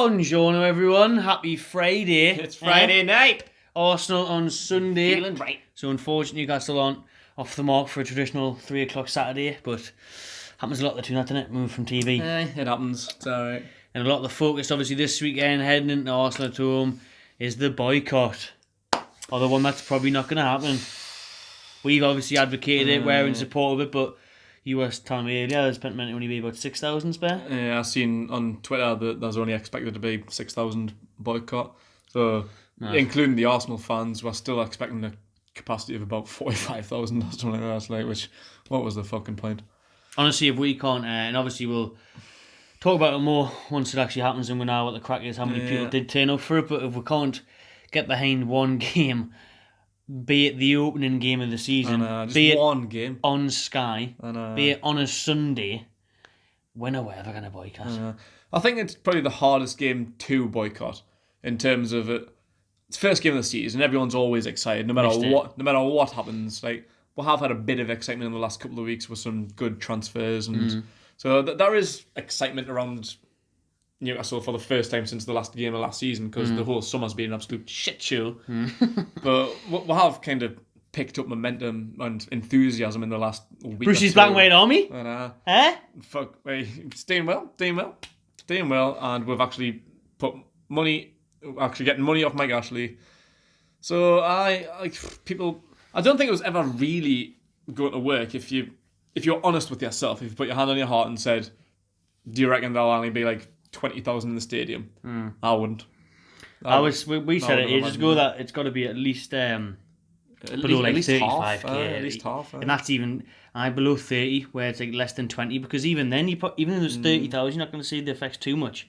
Buongiorno everyone, happy Friday. It's Friday night. Arsenal on Sunday. Feeling right. So unfortunately Newcastle aren't off the mark for a traditional 3 o'clock Saturday, but happens a lot between that, doesn't it? Move from TV. It happens. It's alright. And a lot of the focus obviously this weekend heading into Arsenal at home is the boycott. Or the one that's probably not going to happen. We've obviously advocated it, we're in support of it, but you were telling me earlier there's meant to only be about 6,000 spare. Yeah, I've seen on Twitter that there's only expected to be 6,000 boycott. So, including the Arsenal fans, we're still expecting a capacity of about 45,000 or something like that. Which, what was the fucking point? Honestly, if we can't, and obviously we'll talk about it more once it actually happens and we know what the crack is, how many people did turn up for it, but if we can't get behind one game, be it the opening game of the season, be it one game on Sky, be it on a Sunday, when are we ever going to boycott? I think it's probably the hardest game to boycott in terms of it. It's the first game of the season. Everyone's always excited, no matter what happens. Like, we have had a bit of excitement in the last couple of weeks with some good transfers, and so there is excitement around Newcastle for the first time since the last game of last season, because the whole summer's been an absolute shit show. But we have kind of picked up momentum and enthusiasm in the last week. Bruce's Black and White Army? It's doing well, and we've actually put money, getting money off Mike Ashley. So I don't think it was ever really going to work if you're honest with yourself. If you put your hand on your heart and said, "Do you reckon there'll only be like 20,000 in the stadium?" I wouldn't. We said it ages ago that it's got to be at least below like 35k, at least half, and that's even below 30, where it's like less than 20. Because even then, even if there's 30,000, you're not going to see the effects too much.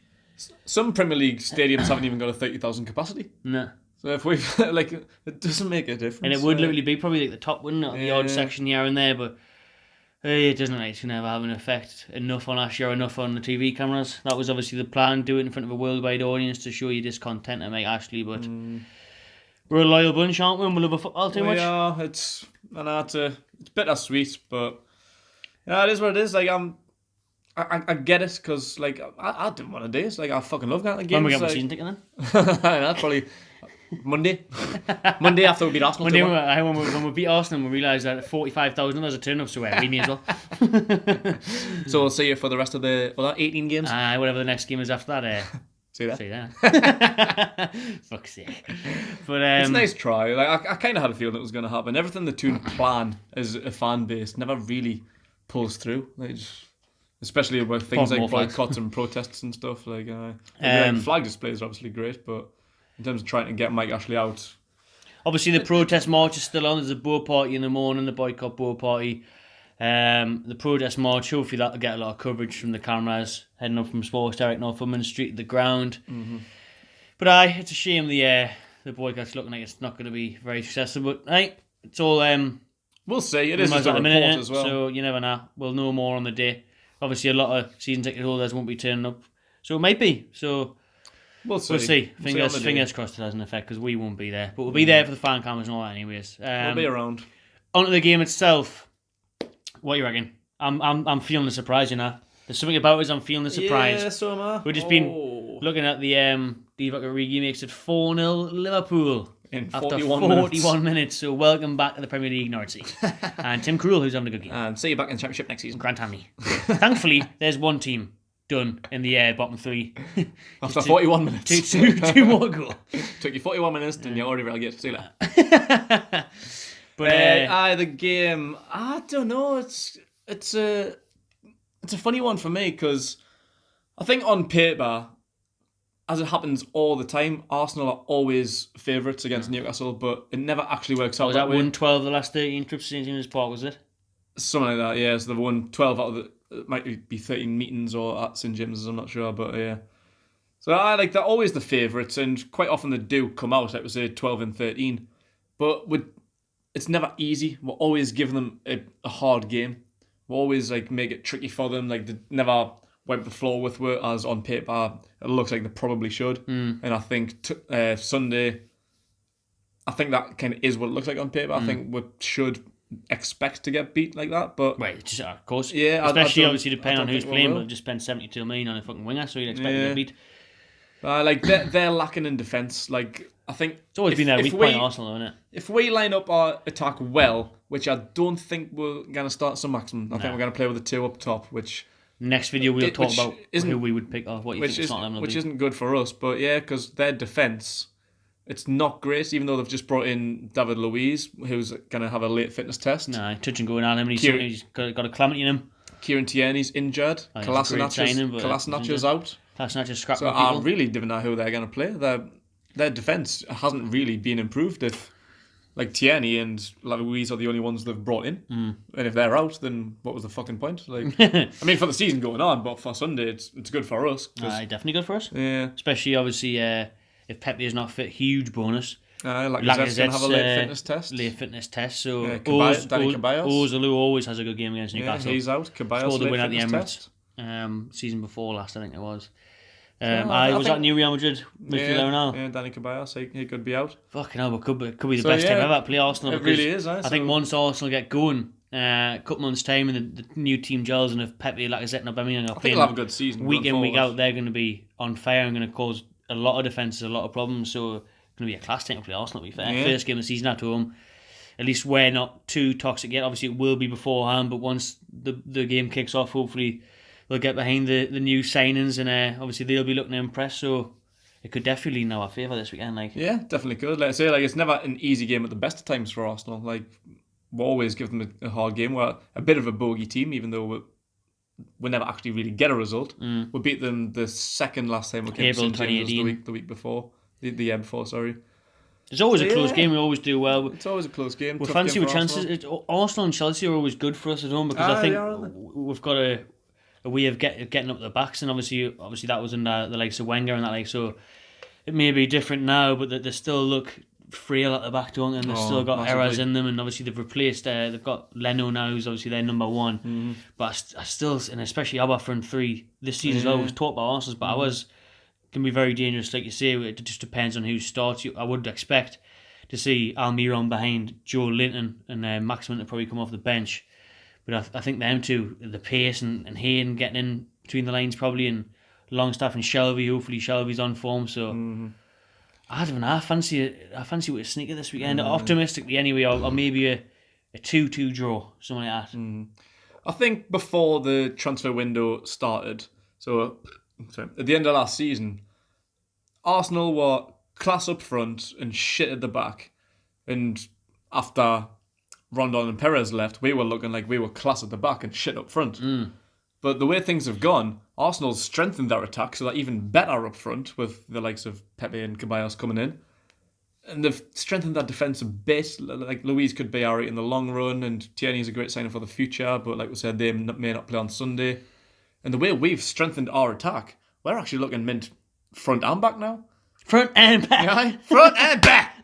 Some Premier League stadiums haven't even got a 30,000 capacity. No. So if we've it doesn't make a difference. And it would literally be probably like the top, wouldn't it? The odd section here and there, but it doesn't look like it's going to ever have an effect enough on us or enough on the TV cameras. That was obviously the plan, do it in front of a worldwide audience to show you discontent and make Ashley, but we're a loyal bunch, aren't we? And we love football too much. Yeah, it's bittersweet, but yeah, it is what it is. Like I get it, because like I didn't want to do it. Like, I fucking love going to games. When we get my season ticket then? That's probably Monday after we beat Arsenal. When we beat Arsenal, we realised that 45,000 was a turn up, so we may as well. So we'll see you for the rest of the 18 games. Whatever the next game is after that. See you there. Fuck's sake. But it's a nice try. Like, I kind of had a feeling it was going to happen. Everything the Toon plan as a fan base never really pulls through. Especially with things like boycotts and protests and stuff. Like, flag displays are obviously great, but in terms of trying to get Mike Ashley out, obviously the protest march is still on. There's a boat party in the morning, the boycott boat party. The protest march, hopefully that'll get a lot of coverage from the cameras heading up from Sports Direct Northumberland Street to the ground. But it's a shame the boycott's looking like it's not going to be very successful. But it's all we'll see. It is just a report as well, so you never know. We'll know more on the day. Obviously, a lot of season ticket holders won't be turning up, so it might be. So we'll see. Fingers crossed it has an effect, because we won't be there, but we'll be there for the fan cameras and all that, anyways. We'll be around. Onto the game itself. What do you reckon? I'm feeling the surprise, you know. There's something about us. I'm feeling the surprise. Yeah, so am I. We've just been looking at the Divock Origi makes it 4-0 Liverpool. After 41 minutes. So welcome back to the Premier League, Nordsea. And Tim Krul, who's having a good game. And see you back in the Championship next season. Grant Hanley. Thankfully, there's one team done in the bottom three. After 41 minutes. Two more goals. Took you 41 minutes and you're already relegated. See you later. But the game, I don't know. It's a funny one for me, because I think on paper, as it happens all the time, Arsenal are always favourites against Newcastle, but it never actually works out. Was that 1-12 the last 13 trips to St James's Park, was it? Something like that, yeah. So they've won 12 out of it might be 13 meetings or at St James's, I'm not sure, but yeah. So they're always the favourites, and quite often they do come out, like we say, 12 and 13. But it's never easy. We're always giving them a hard game. We always make it tricky for them. Like, they never wipe the floor with it, as on paper it looks like they probably should. And I think Sunday, I think that kind of is what it looks like on paper. I think we should expect to get beat like that, but just, of course, yeah, especially obviously depending on who's playing. But just spend 72 million on a fucking winger, so you'd expect to get beat. Like they're lacking in defence. Like I think It's always been their weak point, Arsenal, isn't it? If we line up our attack well, which I don't think we're going to start some maximum, I think we're going to play with the two up top, which... Next video we'll talk about who we would pick off, what you think it's not them. Which isn't good for us, but yeah, because their defence, it's not great, even though they've just brought in David Luiz, who's going to have a late fitness test. Nah, touch and go on him, he's got a calamity in him. Kieran Tierney's injured. Kolasinac out. Kolasinac scrapping So people. I really don't know who they're going to play. Their defence hasn't really been improved if... Like Tierney and Luiz are the only ones they've brought in, and if they're out, then what was the fucking point? Like, I mean, for the season going on, but for Sunday, it's good for us. Definitely good for us. Yeah, especially obviously if Pepe is not fit, huge bonus. Lacazette's going to have a late fitness test. So Danny Ceballos. Ozulu always has a good game against Newcastle. Yeah, he's out. Ceballos scored the win at the Emirates season before last, I think it was. I was at New Real Madrid midfielder now. Yeah, Danny Ceballos, he could be out. Fucking hell, but could be the best team ever to play Arsenal. It really is. I think once Arsenal get going, a couple months' time, and the new team gels, and if Pepe, Lacazette, and Aubameyang are playing they'll have a good season week in, week out, they're going to be on fire and going to cause a lot of defences, a lot of problems. So it's going to be a class team to play Arsenal, to be fair. First game of the season at home. At least we're not too toxic yet. Obviously, it will be beforehand, but once the game kicks off, hopefully they'll get behind the new signings, and obviously they'll be looking to impress. So it could definitely lean our favour this weekend. Yeah, definitely could. Like I say, it's never an easy game at the best of times for Arsenal. Like, we always give them a hard game. We're a bit of a bogey team, even though we never actually really get a result. We beat them the second last time we came to St James's the week before. The year before, sorry. It's always a close game. We always do well. It's always a close game. We fancy with chances. Arsenal and Chelsea are always good for us at home because I think we've got a way of getting up the backs, and obviously that was in the likes of Wenger and that, like, so it may be different now, but they still look frail at the back, don't they? And they've still got errors in them, and obviously they've replaced they've got Leno now, who's obviously their number one, but I still, and especially our front three this season as well, we've talked about Arsenal's, but ours can be very dangerous, like you say. It just depends on who starts. I would expect to see Almiron behind Joe Linton and Maximin to probably come off the bench. But I think them two, the pace and Hayden getting in between the lines probably, and Longstaff and Shelby, hopefully Shelby's on form. So I don't know. I fancy with a sneaker this weekend. Optimistically anyway, or maybe a 2-2 draw, something like that. I think before the transfer window started, so at the end of last season, Arsenal were class up front and shit at the back. And after Rondon and Perez left, we were looking like we were class at the back and shit up front. But the way things have gone, Arsenal's strengthened their attack, so they're even better up front with the likes of Pepe and Ceballos coming in. And they've strengthened their defence a bit. Like, Luiz could be alright in the long run, and Tierney's a great signing for the future, but like we said, they may not play on Sunday. And the way we've strengthened our attack, we're actually looking mint front and back now. Front and back. Yeah, front and back.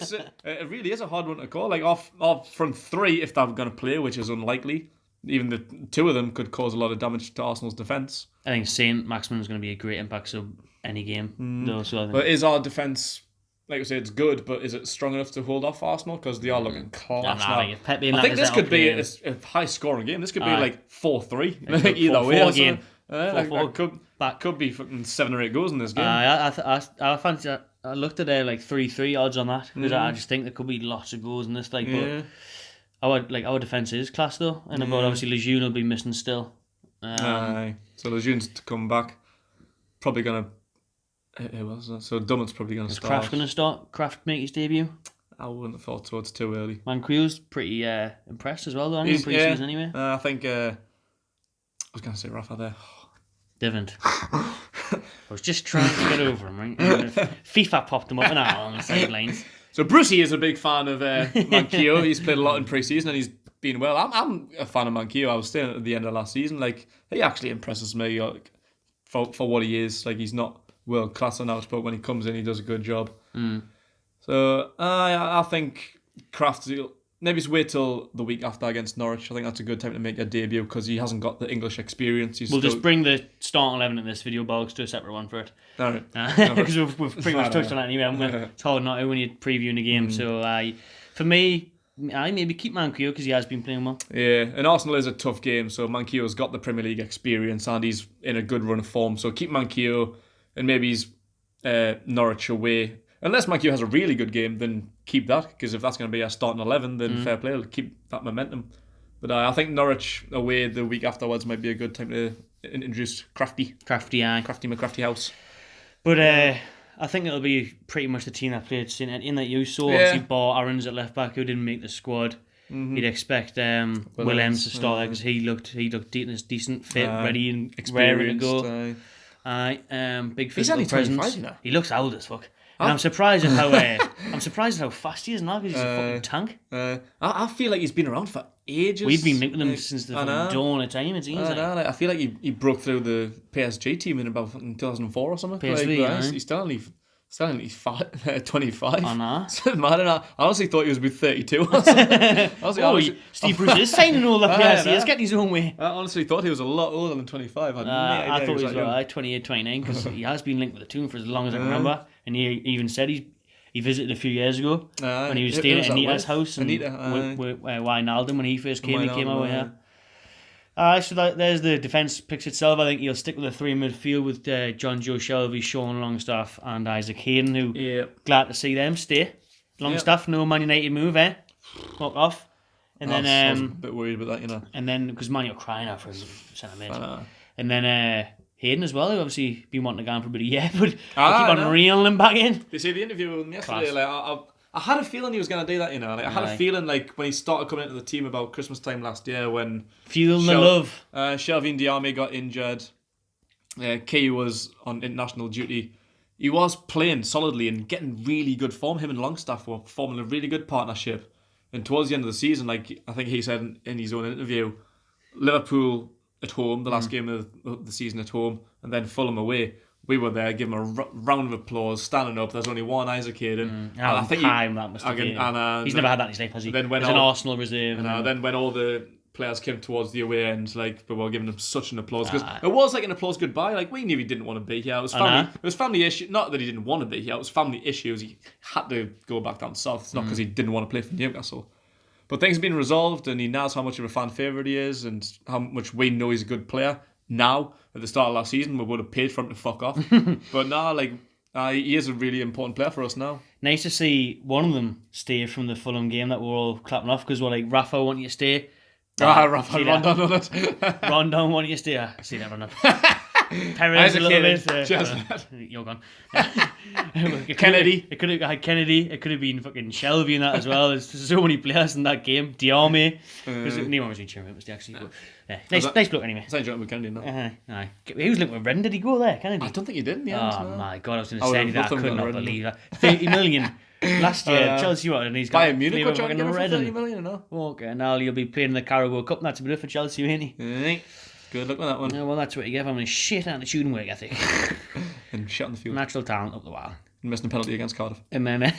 So it really is a hard one to call. Like, off front three, if they're going to play, which is unlikely, even the two of them could cause a lot of damage to Arsenal's defence. I think Saint Maximin is going to be a great impact sub any game. Though, so I think. But is our defence, like I say, it's good, but is it strong enough to hold off Arsenal? Because they are looking class now. I think this could be a high scoring game. This could be like 4-3. Either way. 4 game. 4-4. Could be fucking 7 or 8 goals in this game. I fancy that. I looked at like 3-3 odds on that because I just think there could be lots of goals in this. Like, but our defence is class though, and about obviously Lejeune will be missing still. So Lejeune's to come back. Probably gonna. Who was that? So Dummett's probably gonna start. Kraft gonna start? Kraft make his debut? I wouldn't have thought so. It's too early. Manquillo's pretty impressed as well though. In pre-season anyway. I think. I was gonna say Rafa there. Didn't. I was just trying to get over him, right? FIFA popped him up and out on the sidelines. So Brucey is a big fan of Manquillo. He's played a lot in pre-season and he's been well. I'm a fan of Manquillo. I was saying at the end of last season, like, he actually impresses me, like, for what he is. Like, he's not world class on out, but when he comes in, he does a good job. So I think Kraft, maybe just wait till the week after against Norwich. I think that's a good time to make a debut because he hasn't got the English experience. We'll just bring the starting 11 in this video, Boggs, to a separate one for it. All right. Because we've pretty much touched on that anyway. It's hard not to when you're previewing the game. So for me, I maybe keep Manquillo because he has been playing well. Yeah, and Arsenal is a tough game, so Manquillo's got the Premier League experience and he's in a good run of form. So keep Manquillo. and maybe he's Norwich away. Unless Mike Hugh has a really good game, then keep that, because if that's going to be our starting 11, then fair play, it'll keep that momentum. But I think Norwich away the week afterwards might be a good time to introduce Crafty McCrafty House. But I think it'll be pretty much the team that played in that you saw. Obviously, Bar Aaron's at left back, who didn't make the squad. You'd expect Williams to start there because he looked decent, fit, ready and raring to go. Big physical presence. He looks old as fuck. And I'm surprised at how fast he is now, because he's a fucking tank. I feel like he's been around for ages. We've been linked with him since the dawn of time. I feel like he broke through the PSG team in about 2004 or something. PSV, he's still only 25. I know. I honestly thought he was about 32. Steve Bruce is signing all the players. He's getting his own way. I honestly thought he was a lot older than 25. I thought he was like 28, 29, because he has been linked with the team for as long as I can remember. And he even said he visited a few years ago when he was staying at Anita's house with Wijnaldum when he first came. He came over here. So there's the defence picture itself. I think he'll stick with the three midfield with John Joe Shelvey, Sean Longstaff and Isaac Hayden, who glad to see them stay. Longstaff, no Man United move, Walk off. And I was a bit worried about that, you know. And then, because Man are crying out for his centre mid. And then Hayden as well, who obviously been wanting to go on for about a year, but they keep on reeling him back in. You see the interview with him yesterday? I had a feeling he was going to do that, you know. I had a feeling when he started coming into the team about Christmas time last year, when fueling the love. Shelvin Diame got injured. Key was on international duty. He was playing solidly and getting really good form. Him and Longstaff were forming a really good partnership. And towards the end of the season, I think he said in his own interview, Liverpool at home, the last game of the season at home, and then Fulham away. We were there, give him a round of applause, standing up. There's only one Isaac Hayden. And I think that must have been. He's never had that in his life, has he? He's an Arsenal reserve. And then when all the players came towards the away end, we were giving him such an applause, because it was like an applause goodbye. We knew he didn't want to be here. It was family. It was family issue. Not that he didn't want to be here. It was family issues. He had to go back down south. It's not because he didn't want to play for Newcastle. But things have been resolved, and he knows how much of a fan favourite he is, and how much we know he's a good player. Now, at the start of last season, we would have paid for him to fuck off. But now, he is a really important player for us now. Nice to see one of them stay from the Fulham game that we're all clapping off, because we're Rafa want you to stay. Rafa, Rondon on it. Rondon want you to stay. I see that, Rondon. Perez a little bit. You're gone. Kennedy. It could have had Kennedy. It could have been fucking Shelvey in that as well. There's so many players in that game. Diame. Because anyone was in cheering, it was actually. But, nice bloke anyway. It's joking with Kennedy, no? He was linked with Redden. Did he go there, Kennedy? I don't think he did in the end. Oh my god, I was going to say that. I could not believe that. 30 million. Last year, Chelsea won, and he's got Bayern Munich were trying to get him for 30 million, no? Okay, now he'll be playing in the Carabao Cup, and that's a bit for Chelsea, ain't he? Good luck with that one. Yeah, well, that's what you get from a shit attitude and work ethic. And shit on the field. Natural talent up the wall. And missing a penalty against Cardiff. And then,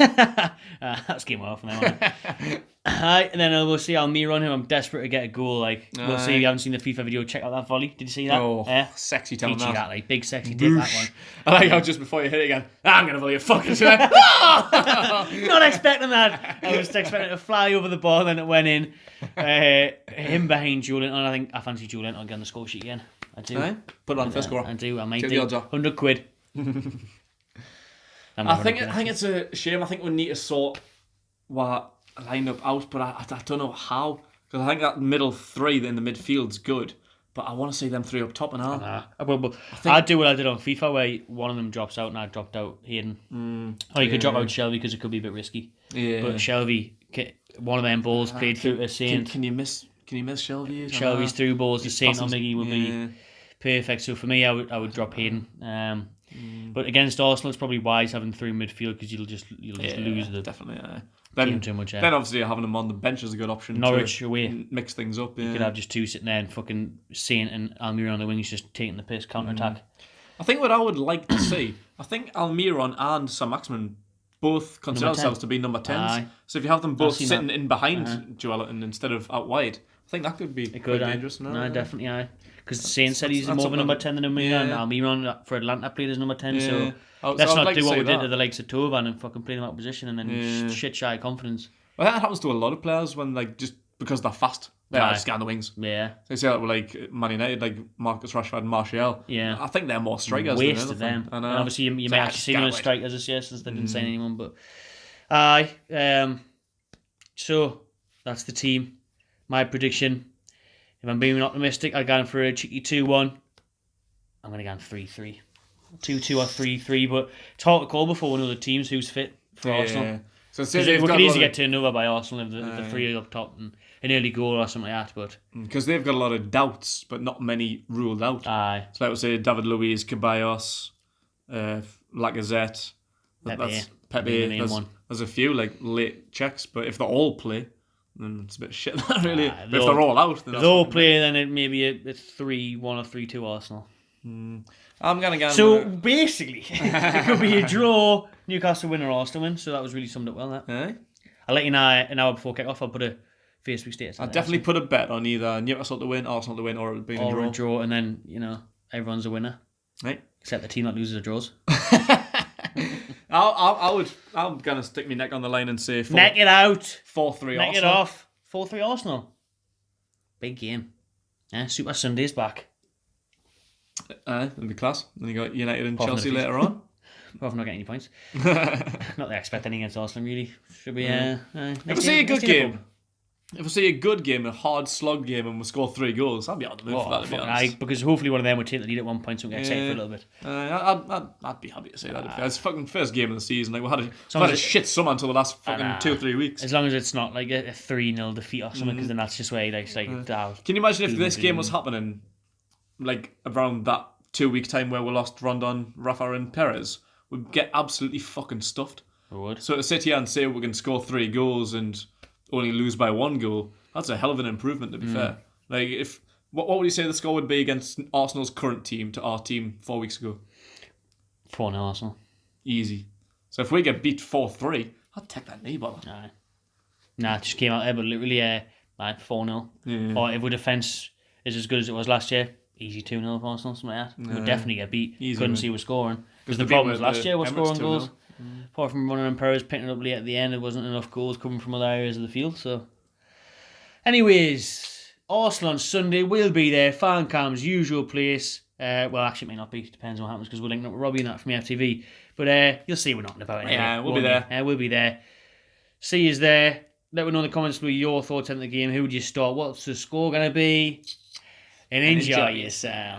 that's game off. And then we'll see Almiron, who I'm desperate to get a goal. We'll see if you haven't seen the FIFA video, check out that volley. Did you see that? Oh, sexy talent that. Big sexy tip, that one. I like how just before you hit it again, I'm going to volley a fucking shot. Not expecting that. I was expecting it to fly over the ball, then it went in. Him behind Julian, and I fancy Julian to get on the score sheet again. I do. Put it on first score. I do. I might do. 100 quid. I think it's a shame. I think we need to sort what lineup out, but I don't know how. Because I think that middle three in the midfield's good, but I want to see them three up top and all. I'd do what I did on FIFA, where one of them drops out and I dropped out Hayden. Or you could drop out Shelvey because it could be a bit risky. Yeah. But Shelvey, one of them balls played through to Saint. Can you miss Shelvey? Shelvey's through balls to Saint or Miggy would be perfect. So for me, I would drop Hayden. But against Arsenal, it's probably wise having three midfield, because you'll just lose the game too much. Then obviously having them on the bench is a good option. Norwich away, mix things up. You could have just two sitting there and fucking Saint and Almiron on the wings, just taking the piss, counter attack. I think what I would like to see, I think Almiron and Sam Maximin both consider themselves to be number 10s. So if you have them both sitting in behind Joelinton instead of out wide, I think that could be quite dangerous. No, definitely. Because Saint said he's more of a number 10 than Almiron, and Almiron for Atlanta played as number 10, so let's not do what we did to the likes of Tovan and fucking play them out of position and then shit shy confidence. Well, that happens to a lot of players when just because they're fast. They are just on the wings. Yeah. They say that with like Man United, like Marcus Rashford and Martial. Yeah. I think they're more strikers Waste than of them. I know. And obviously, you may actually see them as strikers this year since they didn't sign anyone. But aye. So that's the team. My prediction. If I'm being optimistic, I'd go in for a cheeky 2-1. I'm going to go in 3-3. 2-2 or 3-3, but it's hard to call before one of the teams who's fit for Arsenal. So we could easily get to another by Arsenal if the three up top and an early goal or something like that. But because they've got a lot of doubts, but not many ruled out. Aye. So I would say David Luiz, Ceballos, Lacazette, Pepe. There's a few like late checks, but if they all play, then it's a bit shit. Really, but if they're all out, then if they all play, then it may be a 3-1 or 3-2 Arsenal. I'm gonna go. So basically, it could be a draw, Newcastle win or Arsenal win. So that was really summed up well. That. I'll let you know an hour before kick off. I'll put a Facebook status. I'll definitely put a bet on either Newcastle to win, Arsenal to win, or it being a draw, and then everyone's a winner, right? Except the team that loses or draws. I'm gonna stick my neck on the line and say neck it out. 4-3 Arsenal. Neck it off. 4-3 Arsenal. Big game. Super Sunday's back. That'd be class. Then you got United and Chelsea later on. Apart from not getting any points. Not that I expect anything against Arsenal, really. Should be. If I see a good game, a hard slug game, and we score 3 goals, I'd be on the move for that, to be honest. Because hopefully one of them would take the lead at one point, so we can get excited for a little bit. I'd be happy to say that. It's fucking first game of the season. Like we had a shit summer until the last fucking 2 or 3 weeks. As long as it's not like a 3-0 defeat or something, because then that's just where it's like. Can you imagine if this game was happening, like around that 2 week time where we lost Rondon, Rafa, and Perez? We'd get absolutely fucking stuffed. We would. So to sit here and say we can score 3 goals and only lose by 1 goal, that's a hell of an improvement, to be fair. Like, what would you say the score would be against Arsenal's current team to our team 4 weeks ago? 4-0 Arsenal. Easy. So if we get beat 4-3, I'd take that knee ball. Nah, it just came out there, but literally 4-0. Yeah. Or if our defence is as good as it was last year, easy 2-0 for Arsenal, something like that. We'd definitely get beat. Easy, couldn't see we're scoring. Because the problem was last year was scoring goals. Apart from running and Perez picking it up late at the end, there wasn't enough goals coming from other areas of the field. So, anyways, Arsenal on Sunday will be there. Fan cams, usual place. Well, actually, it may not be. Depends on what happens because we're linking up with Robbie and that from FTV. But you'll see we're not about it. Yeah, we'll be there. We'll be there. See you there. Let me know in the comments below your thoughts on the game. Who would you start? What's the score going to be? And enjoy yourself.